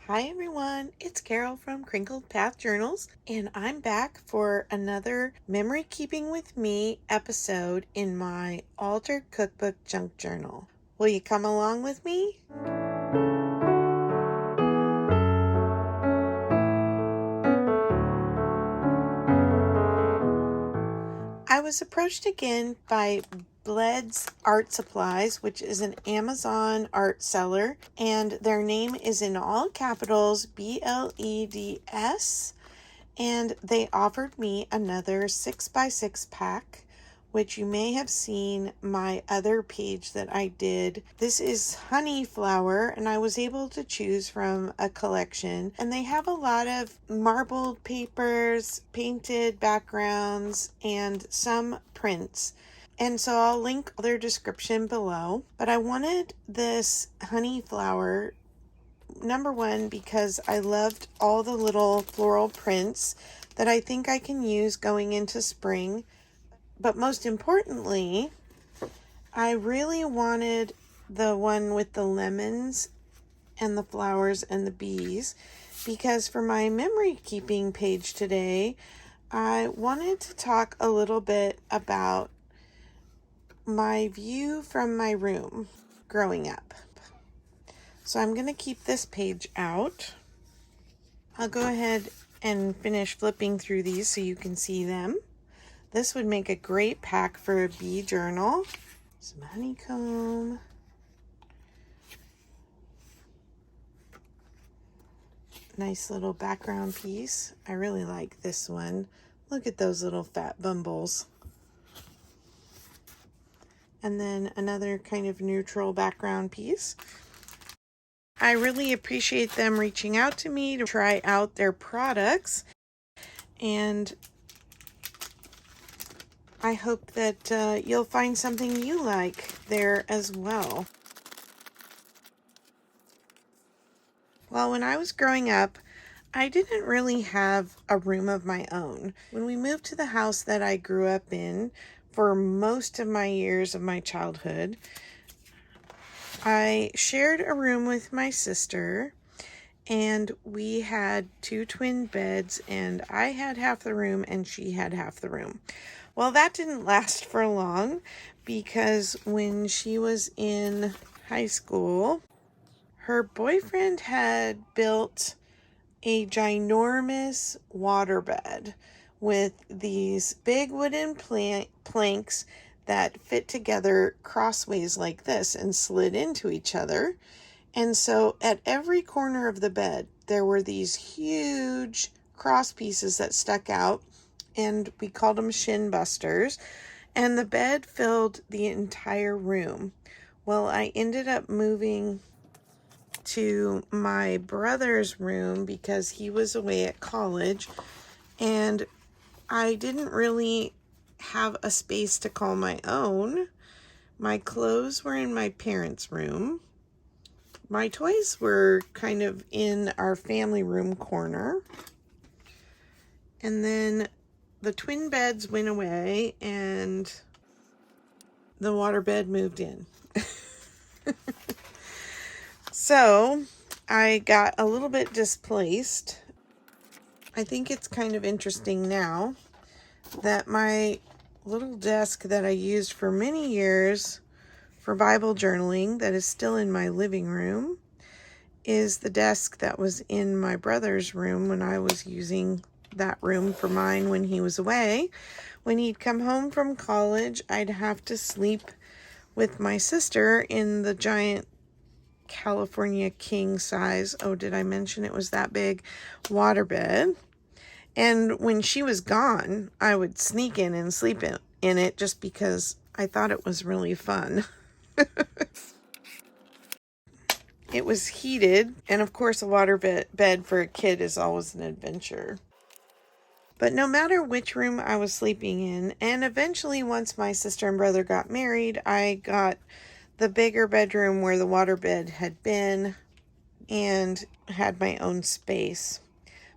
Hi everyone, it's Carol from Crinkled Path Journals, and I'm back for another Memory Keeping with Me episode in my Altered Cookbook Junk Journal. Will you come along with me? I was approached again by Bled's Art Supplies, which is an Amazon art seller, and their name is in all capitals BLEDS, and they offered me another 6x6 pack, which you may have seen my other page that I did. This is honey flower, and I was able to choose from a collection, and they have a lot of marbled papers, painted backgrounds, and some prints. And so I'll link their description below. But I wanted this honey flower, number one, because I loved all the little floral prints that I think I can use going into spring. But most importantly, I really wanted the one with the lemons and the flowers and the bees, because for my memory keeping page today, I wanted to talk a little bit about my view from my room growing up. So I'm going to keep this page out. I'll go ahead and finish flipping through these so you can see them. This would make a great pack for a bee journal. Some honeycomb. Nice little background piece. I really like this one. Look at those little fat bumbles. And then another kind of neutral background piece. I really appreciate them reaching out to me to try out their products, and I hope that you'll find something you like there as well. Well, when I was growing up, I didn't really have a room of my own. When we moved to the house that I grew up in for most of my years of my childhood, I shared a room with my sister, and we had two twin beds, and I had half the room and she had half the room. Well, that didn't last for long, because when she was in high school, her boyfriend had built a ginormous waterbed with these big wooden planks that fit together crossways like this and slid into each other. And so at every corner of the bed, there were these huge cross pieces that stuck out, and we called them shin busters. And the bed filled the entire room. Well, I ended up moving to my brother's room because he was away at college, and I didn't really have a space to call my own. My clothes were in my parents' room. My toys were kind of in our family room corner. And then the twin beds went away and the waterbed moved in. So I got a little bit displaced. I think it's kind of interesting now that my little desk that I used for many years for Bible journaling, that is still in my living room, is the desk that was in my brother's room when I was using that room for mine when he was away. When he'd come home from college, I'd have to sleep with my sister in the giant California king size, oh, did I mention it was that big, waterbed. And when she was gone, I would sneak in and sleep in it just because I thought it was really fun. It was heated, and of course a water bed for a kid is always an adventure. But no matter which room I was sleeping in, and eventually once my sister and brother got married, I got the bigger bedroom where the waterbed had been and had my own space.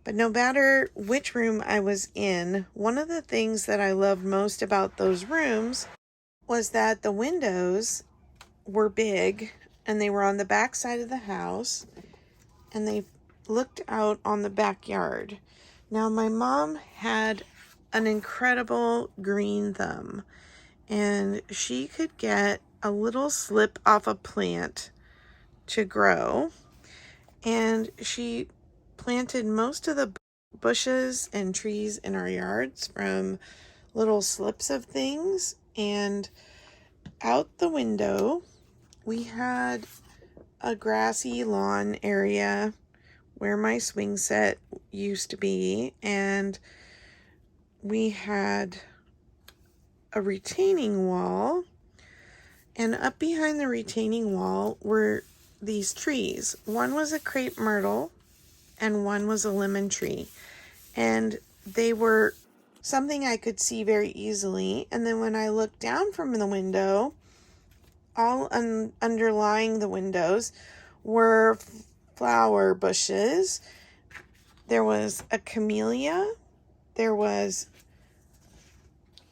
But no matter which room I was in, one of the things that I loved most about those rooms was that the windows were big and they were on the back side of the house, and they looked out on the backyard. Now, my mom had an incredible green thumb, and she could get a little slip off a plant to grow, and she planted most of the bushes and trees in our yards from little slips of things. And out the window we had a grassy lawn area where my swing set used to be, and we had a retaining wall, and up behind the retaining wall were these trees. One was a crepe myrtle and one was a lemon tree, and they were something I could see very easily. And then when I looked down from the window, all underlying the windows were flower bushes. There was a camellia, there was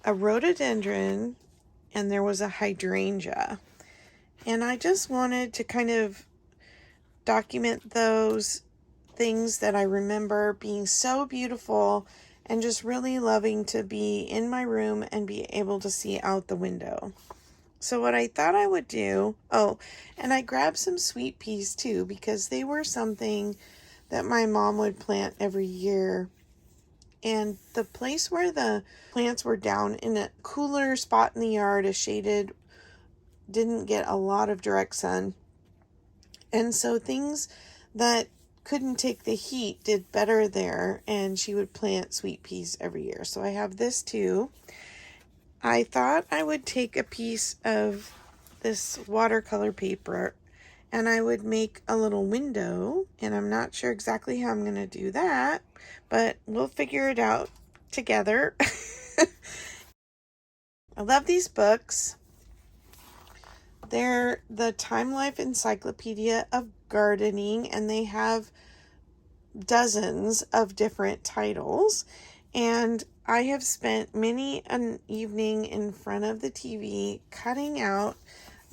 a rhododendron, and there was a hydrangea. And I just wanted to kind of document those things that I remember being so beautiful and just really loving to be in my room and be able to see out the window. So what I thought I would do, and I grabbed some sweet peas too, because they were something that my mom would plant every year. And the place where the plants were down in a cooler spot in the yard, a shaded, didn't get a lot of direct sun. And so things that couldn't take the heat did better there, and she would plant sweet peas every year. So I have this too. I thought I would take a piece of this watercolor paper and I would make a little window, and I'm not sure exactly how I'm going to do that, but we'll figure it out together. I love these books. They're the Time Life Encyclopedia of Gardening, and they have dozens of different titles. And I have spent many an evening in front of the TV cutting out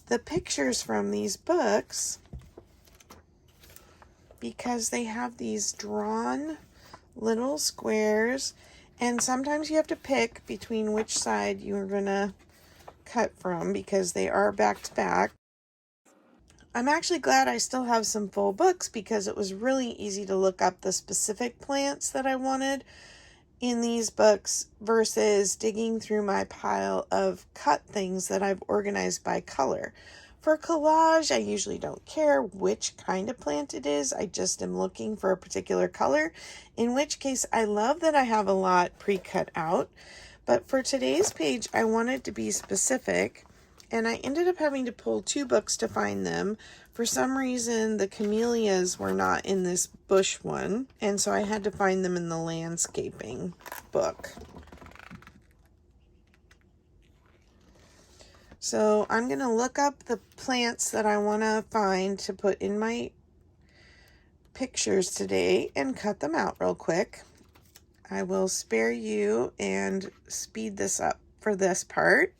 the pictures from these books, because they have these drawn little squares, and sometimes you have to pick between which side you're gonna cut from because they are back to back. I'm actually glad I still have some full books, because it was really easy to look up the specific plants that I wanted in these books versus digging through my pile of cut things that I've organized by color. For collage, I usually don't care which kind of plant it is. I just am looking for a particular color, in which case I love that I have a lot pre-cut out. But for today's page, I wanted to be specific, and I ended up having to pull 2 books to find them. For some reason, the camellias were not in this bush one, and so I had to find them in the landscaping book. So I'm going to look up the plants that I want to find to put in my pictures today and cut them out real quick. I will spare you and speed this up for this part.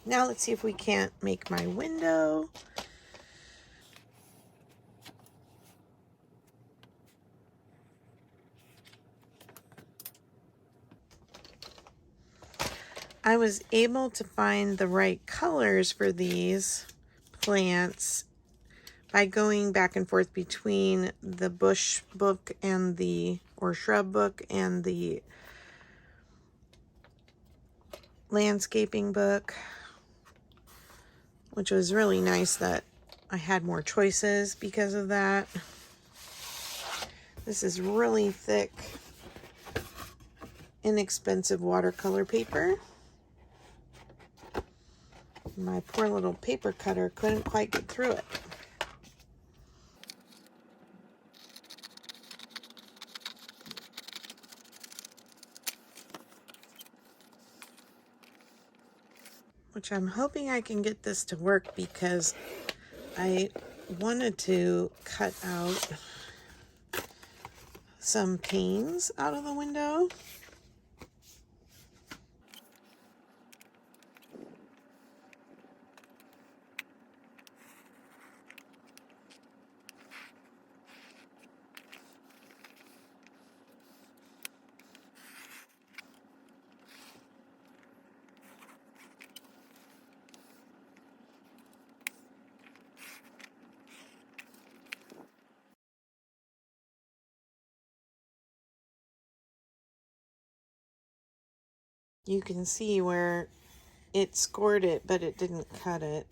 Now let's see if we can't make my window. I was able to find the right colors for these plants by going back and forth between the bush book and or shrub book and the landscaping book, which was really nice that I had more choices because of that. This is really thick, inexpensive watercolor paper. My poor little paper cutter couldn't quite get through it. Which I'm hoping I can get this to work, because I wanted to cut out some panes out of the window. You can see where it scored it, but it didn't cut it.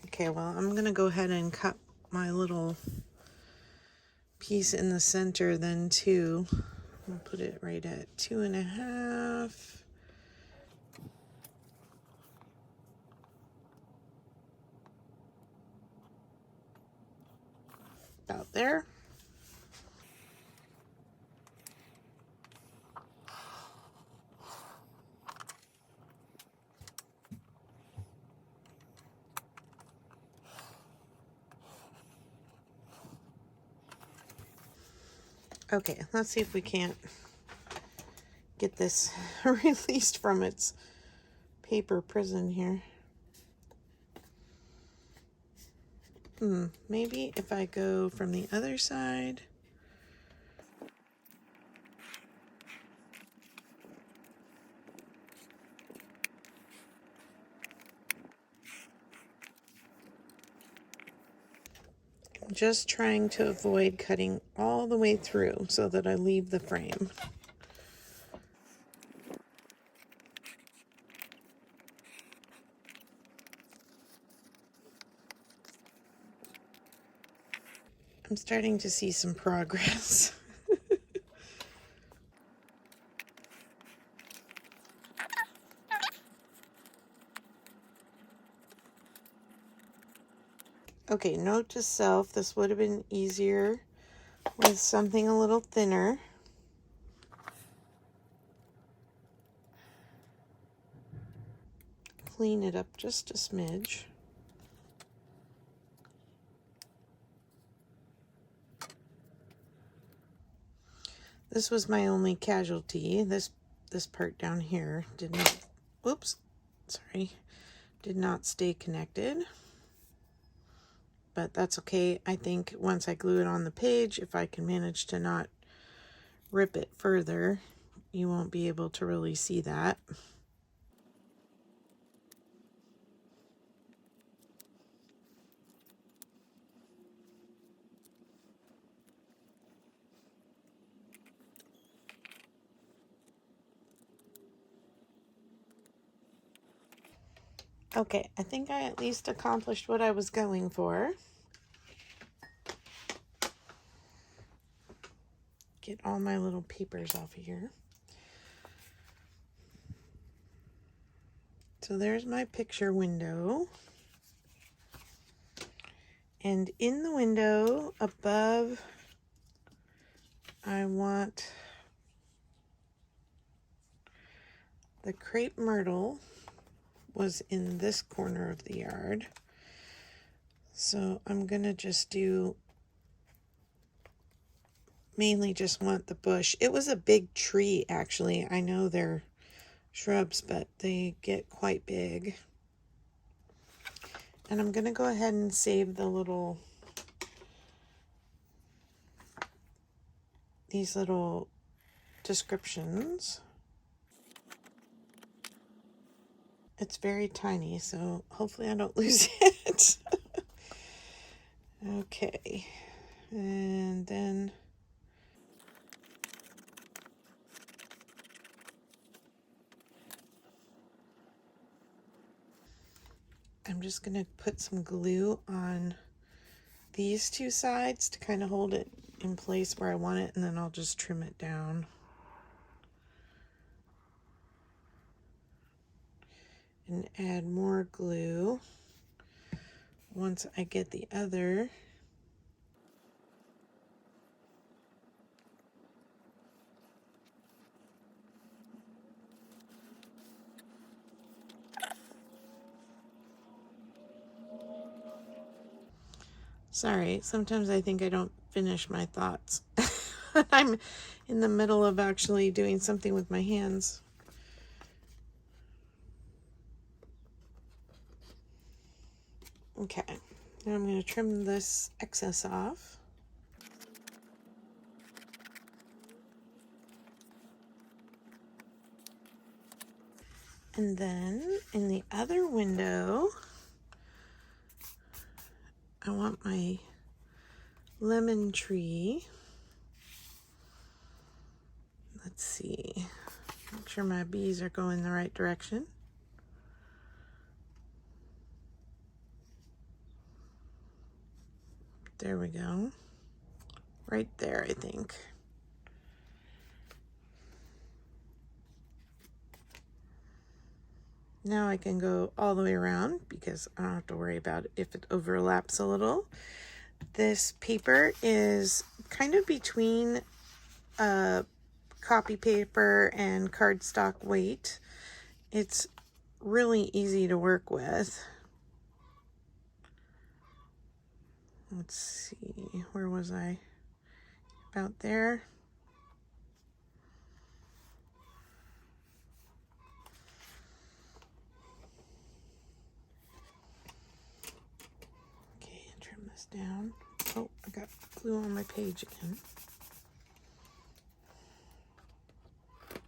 Okay, well, I'm gonna go ahead and cut my little piece in the center then too. I'll put it right at 2.5. About there. Okay, let's see if we can't get this released from its paper prison here. Maybe if I go from the other side. I'm just trying to avoid cutting all the way through so that I leave the frame. I'm starting to see some progress. Okay, note to self, this would have been easier with something a little thinner. Clean it up just a smidge. This was my only casualty. This part down here did not, whoops, sorry, did not stay connected. But that's okay. I think once I glue it on the page, if I can manage to not rip it further, you won't be able to really see that. Okay, I think I at least accomplished what I was going for. Get all my little papers off of here. So there's my picture window. And in the window above, I want the crepe myrtle was in this corner of the yard. So I'm gonna just do, mainly just want the bush. It was a big tree, actually. I know they're shrubs, but they get quite big. And I'm gonna go ahead and save the little, these little descriptions. It's very tiny, so hopefully I don't lose it. Okay, and then I'm just going to put some glue on these two sides to kind of hold it in place where I want it, and then I'll just trim it down. And add more glue once I get the other. Sorry, sometimes I think I don't finish my thoughts. I'm in the middle of actually doing something with my hands. Okay, now I'm going to trim this excess off. And then in the other window, I want my lemon tree. Let's see, make sure my bees are going the right direction. There we go. Right there, I think. Now I can go all the way around because I don't have to worry about it if it overlaps a little. This paper is kind of between copy paper and cardstock weight. It's really easy to work with. Let's see, where was I? About there. Okay, trim this down. Oh, I got glue on my page again.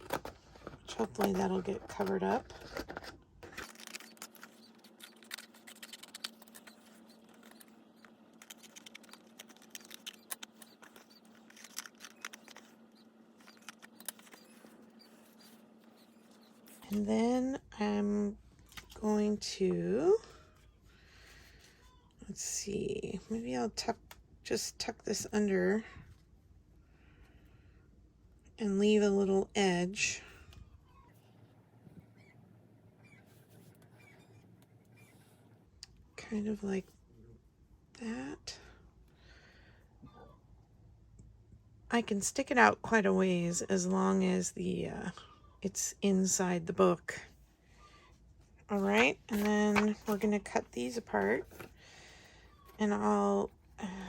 Which hopefully that'll get covered up. And then I'm going to, let's see, maybe I'll just tuck this under and leave a little edge. Kind of like that. I can stick it out quite a ways as long as it's inside the book. All right, and then we're gonna cut these apart, and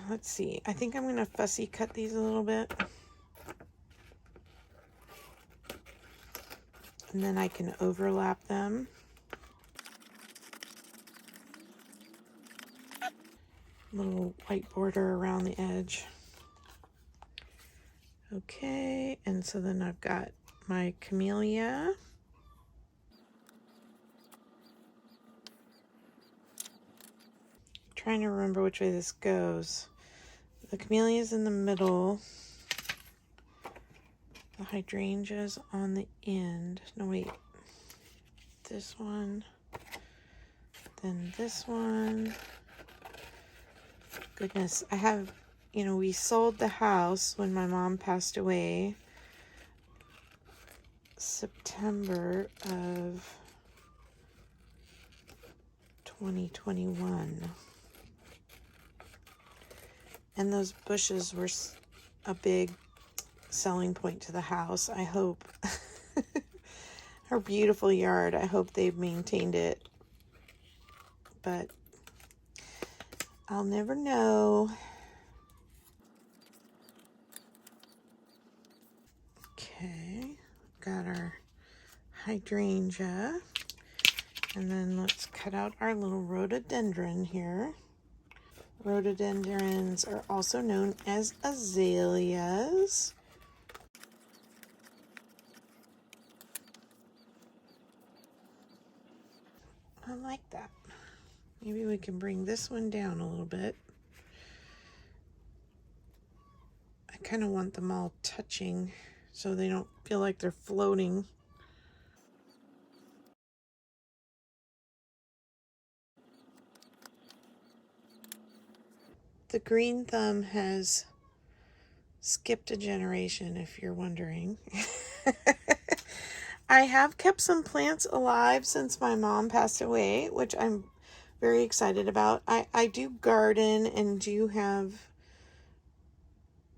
let's see, I think I'm gonna fussy cut these a little bit, and then I can overlap them. Little white border around the edge. Okay, and so then I've got my camellia. Trying to remember which way this goes. The camellia's in the middle. The hydrangea's on the end. No, wait. This one. Then this one. Goodness, I have, we sold the house when my mom passed away. September of 2021. And those bushes were a big selling point to the house, I hope. Her beautiful yard, I hope they've maintained it. But I'll never know. Okay, got our hydrangea. And then let's cut out our little rhododendron here. Rhododendrons are also known as azaleas. I like that. Maybe we can bring this one down a little bit. I kind of want them all touching so they don't feel like they're floating. The green thumb has skipped a generation, if you're wondering. I have kept some plants alive since my mom passed away, which I'm very excited about. I do garden and do have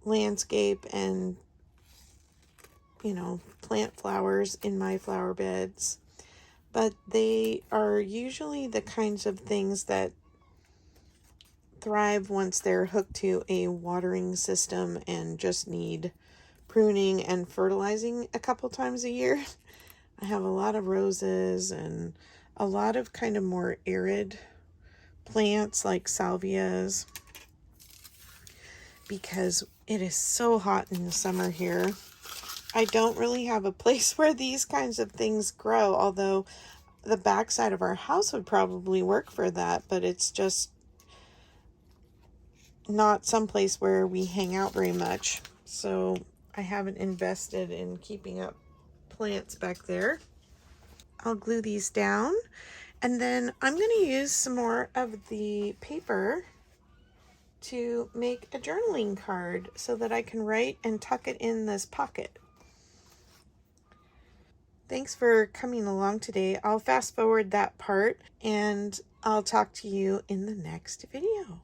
landscape and, plant flowers in my flower beds, but they are usually the kinds of things that thrive once they're hooked to a watering system and just need pruning and fertilizing a couple times a year. I have a lot of roses and a lot of kind of more arid plants like salvias because it is so hot in the summer here. I don't really have a place where these kinds of things grow, although the backside of our house would probably work for that, but it's just not someplace where we hang out very much. So I haven't invested in keeping up plants back there. I'll glue these down, and then I'm going to use some more of the paper to make a journaling card so that I can write and tuck it in this pocket. Thanks for coming along today. I'll fast forward that part and I'll talk to you in the next video.